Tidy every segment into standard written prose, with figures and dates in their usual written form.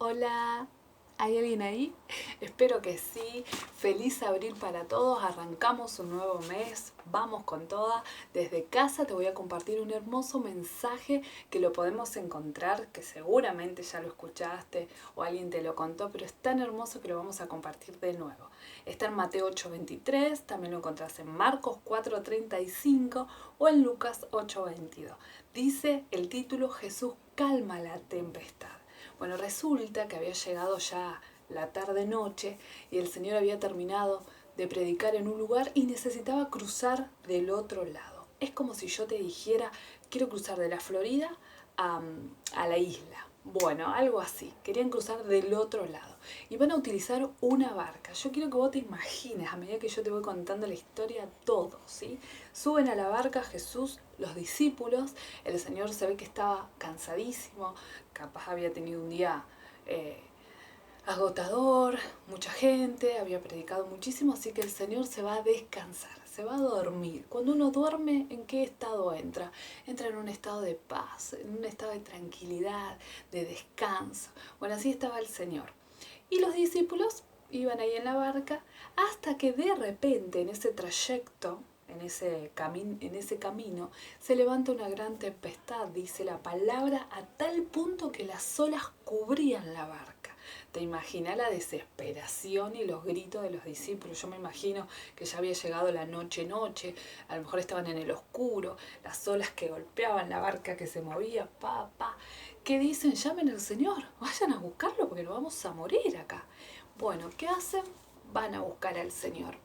Hola, ¿hay alguien ahí? Espero que sí. Feliz abril para todos. Arrancamos un nuevo mes. Vamos con toda. Desde casa te voy a compartir un hermoso mensaje que lo podemos encontrar, que seguramente ya lo escuchaste o alguien te lo contó, pero es tan hermoso que lo vamos a compartir de nuevo. Está en Mateo 8:23, también lo encontrás en Marcos 4:35 o en Lucas 8:22. Dice el título: Jesús calma la tempestad. Bueno, resulta que había llegado ya la tarde-noche y el Señor había terminado de predicar en un lugar y necesitaba cruzar del otro lado. Es como si yo te dijera, quiero cruzar de la Florida a la isla. Bueno, algo así. Querían cruzar del otro lado. Y van a utilizar una barca. Yo quiero que vos te imagines, a medida que yo te voy contando la historia, todo, ¿sí? Suben a la barca Jesús, los discípulos. El Señor se ve que estaba cansadísimo. Capaz había tenido un día agotador, mucha gente, había predicado muchísimo, así que el Señor se va a descansar, se va a dormir. Cuando uno duerme, ¿en qué estado entra? Entra en un estado de paz, en un estado de tranquilidad, de descanso. Bueno, así estaba el Señor. Y los discípulos iban ahí en la barca hasta que de repente en ese trayecto, en ese camino, se levanta una gran tempestad, dice la palabra, a tal punto que las olas cubrían la barca. Te imaginas la desesperación y los gritos de los discípulos. Yo me imagino que ya había llegado la noche, a lo mejor estaban en el oscuro, las olas que golpeaban la barca que se movía, ¿Qué dicen? Llamen al Señor, vayan a buscarlo porque nos vamos a morir acá. Bueno, ¿qué hacen? Van a buscar al Señor.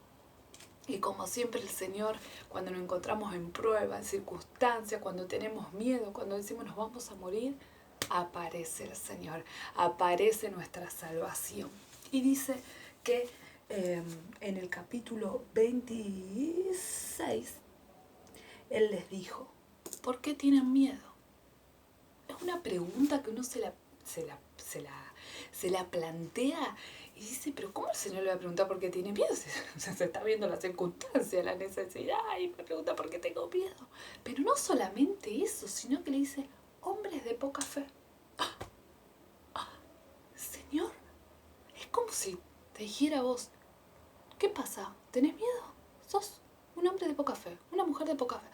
Y como siempre el Señor, cuando nos encontramos en prueba, en circunstancias, cuando tenemos miedo, cuando decimos nos vamos a morir, aparece el Señor, aparece nuestra salvación. Y dice que en el capítulo 26, Él les dijo, ¿por qué tienen miedo? Es una pregunta que uno se la plantea y dice, pero ¿cómo el Señor le va a preguntar por qué tiene miedo? Se está viendo la circunstancia, la necesidad y me pregunta por qué tengo miedo. Pero no solamente eso, sino que le dice, hombres de poca fe. Señor, es como si te dijera a vos, ¿qué pasa? ¿Tenés miedo? Sos un hombre de poca fe, una mujer de poca fe.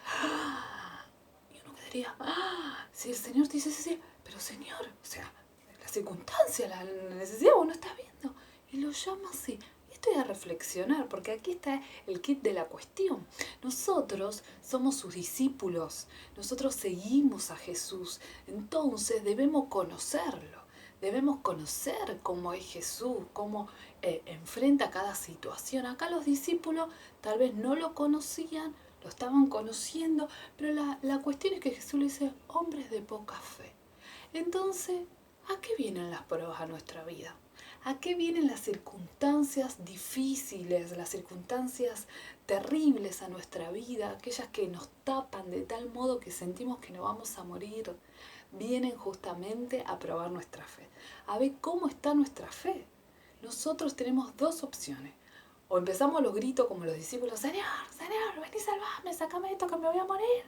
Y uno quedaría, si el Señor te dice, sí, pero Señor, o sea, la circunstancia, la necesidad, vos no estás viendo. Y lo llama así. Esto es a reflexionar, porque aquí está el kit de la cuestión. Nosotros somos sus discípulos, nosotros seguimos a Jesús, entonces debemos conocerlo. Debemos conocer cómo es Jesús, cómo enfrenta cada situación. Acá los discípulos tal vez no lo conocían, lo estaban conociendo, pero la cuestión es que Jesús le dice, hombres de poca fe. Entonces, ¿a qué vienen las pruebas a nuestra vida? ¿A qué vienen las circunstancias difíciles, las circunstancias terribles a nuestra vida, aquellas que nos tapan de tal modo que sentimos que nos vamos a morir? Vienen justamente a probar nuestra fe, a ver cómo está nuestra fe. Nosotros tenemos dos opciones. O empezamos los gritos como los discípulos, Señor, Señor, ven y salvame, sácame esto que me voy a morir.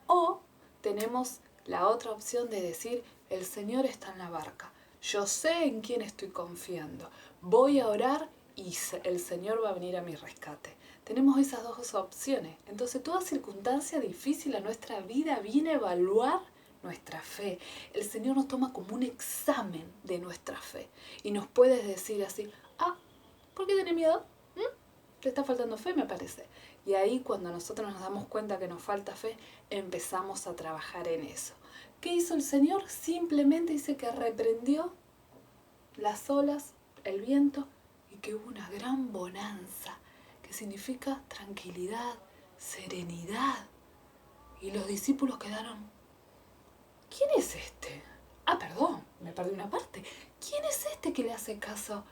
O tenemos la otra opción de decir, el Señor está en la barca, yo sé en quién estoy confiando, voy a orar y el Señor va a venir a mi rescate. Tenemos esas dos opciones. Entonces toda circunstancia difícil a nuestra vida viene a evaluar nuestra fe. El Señor nos toma como un examen de nuestra fe y nos puede decir así, ¿por qué tenés miedo? Te está faltando fe, me parece. Y ahí cuando nosotros nos damos cuenta que nos falta fe, empezamos a trabajar en eso. ¿Qué hizo el Señor? Simplemente dice que reprendió las olas, el viento, y que hubo una gran bonanza, que significa tranquilidad, serenidad. Y los discípulos quedaron, ¿quién es este? Perdón, me perdí una parte. ¿Quién es este que le hace caso?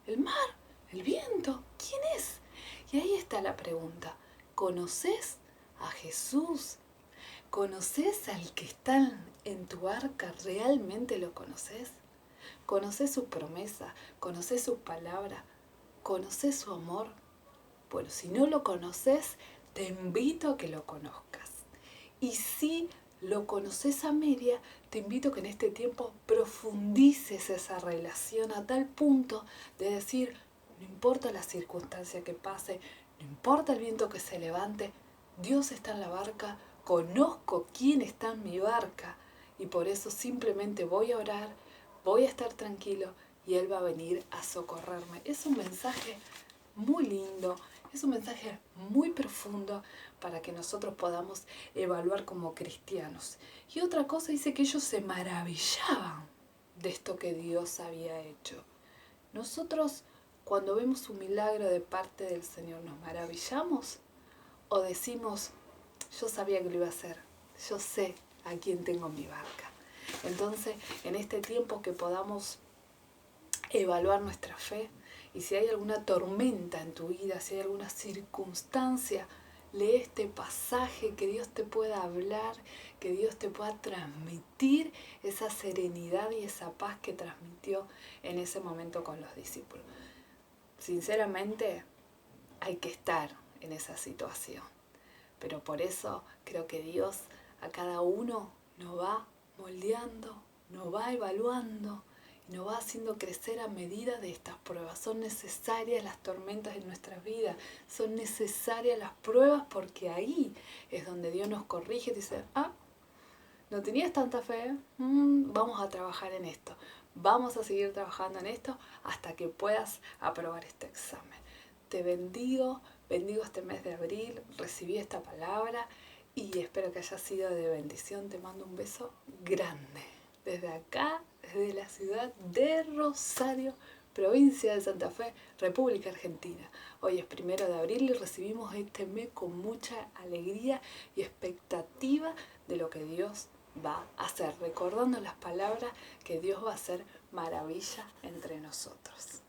¿El mar? ¿El viento? ¿Quién es? Y ahí está la pregunta. ¿Conoces a Jesús? ¿Conoces al que está en tu arca? ¿Realmente lo conoces? ¿Conoces su promesa? ¿Conoces sus palabras? ¿Conoces su amor? Bueno, si no lo conoces, te invito a que lo conozcas. Y si lo conoces a media, te invito a que en este tiempo profundices esa relación a tal punto de decir, no importa la circunstancia que pase, no importa el viento que se levante, Dios está en la barca, conozco quién está en mi barca y por eso simplemente voy a orar, voy a estar tranquilo y Él va a venir a socorrerme. Es un mensaje muy lindo, es un mensaje muy profundo para que nosotros podamos evaluar como cristianos. Y otra cosa dice que ellos se maravillaban de esto que Dios había hecho. Nosotros, cuando vemos un milagro de parte del Señor, ¿nos maravillamos? ¿O decimos, yo sabía que lo iba a hacer, yo sé a quién tengo en mi barca? Entonces, en este tiempo que podamos evaluar nuestra fe, y si hay alguna tormenta en tu vida, si hay alguna circunstancia, lee este pasaje, que Dios te pueda hablar, que Dios te pueda transmitir esa serenidad y esa paz que transmitió en ese momento con los discípulos. Sinceramente, hay que estar en esa situación, pero por eso creo que Dios a cada uno nos va moldeando, nos va evaluando, nos va haciendo crecer a medida de estas pruebas. Son necesarias las tormentas en nuestras vidas, son necesarias las pruebas, porque ahí es donde Dios nos corrige y dice, no tenías tanta fe, vamos a trabajar en esto, vamos a seguir trabajando en esto hasta que puedas aprobar este examen. Te bendigo este mes de abril, recibí esta palabra y espero que haya sido de bendición. Te mando un beso grande desde acá, desde la ciudad de Rosario, provincia de Santa Fe, República Argentina. Hoy es 1 de abril y recibimos este mes con mucha alegría y expectativa de lo que Dios va a hacer, recordando las palabras que Dios va a hacer maravilla entre nosotros.